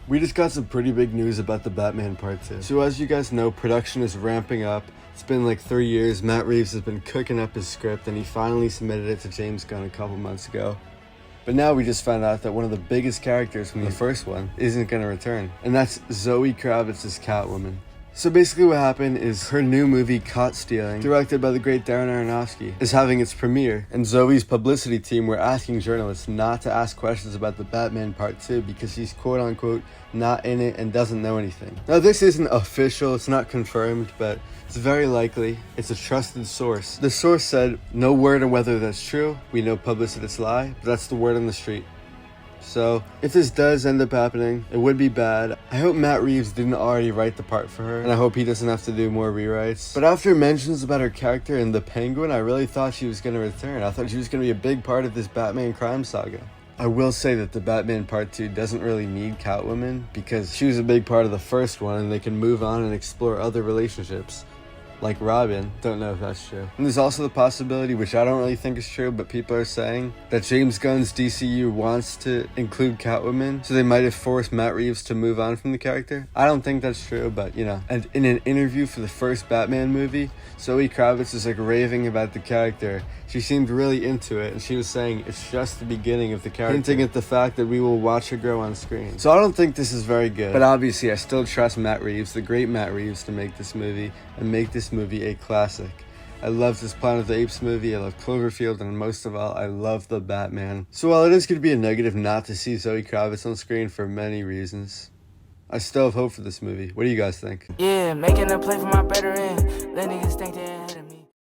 We just got some pretty big news about the Batman Part 2. So as you guys know, production is ramping up. It's been like 3 years. Matt Reeves has been cooking up his script and he finally submitted it to James Gunn a couple months ago. But now we just found out that one of the biggest characters from the first one isn't going to return. And that's Zoe Kravitz's Catwoman. So basically what happened is her new movie, Caught Stealing, directed by the great Darren Aronofsky, is having its premiere. And Zoe's publicity team were asking journalists not to ask questions about the Batman Part 2 because she's quote unquote not in it and doesn't know anything. Now this isn't official, it's not confirmed, but it's very likely. It's a trusted source. The source said, no word on whether that's true. We know publicists lie, but that's the word on the street. So, if this does end up happening, it would be bad. I hope Matt Reeves didn't already write the part for her, and I hope he doesn't have to do more rewrites. But after mentions about her character in The Penguin, I really thought she was going to return. I thought she was going to be a big part of this Batman crime saga. I will say that the Batman Part 2 doesn't really need Catwoman, because she was a big part of the first one, and they can move on and explore other relationships. Like Robin. Don't know if that's true. And there's also the possibility, which I don't really think is true, but people are saying, that James Gunn's DCU wants to include Catwoman, so they might have forced Matt Reeves to move on from the character. I don't think that's true, but you know. And in an interview for the first Batman movie, Zoe Kravitz is like raving about the character. She seemed really into it, and she was saying it's just the beginning of the character, hinting at the fact that we will watch her grow on screen. So I don't think this is very good, but obviously I still trust Matt Reeves, the great Matt Reeves, to make this movie, and make this movie a classic. I love this Planet of the Apes movie, I love Cloverfield, and most of all, I love the Batman. So while it is going to be a negative not to see Zoe Kravitz on screen for many reasons, I still have hope for this movie. What do you guys think? Yeah, making a play for my better end. Let niggas think that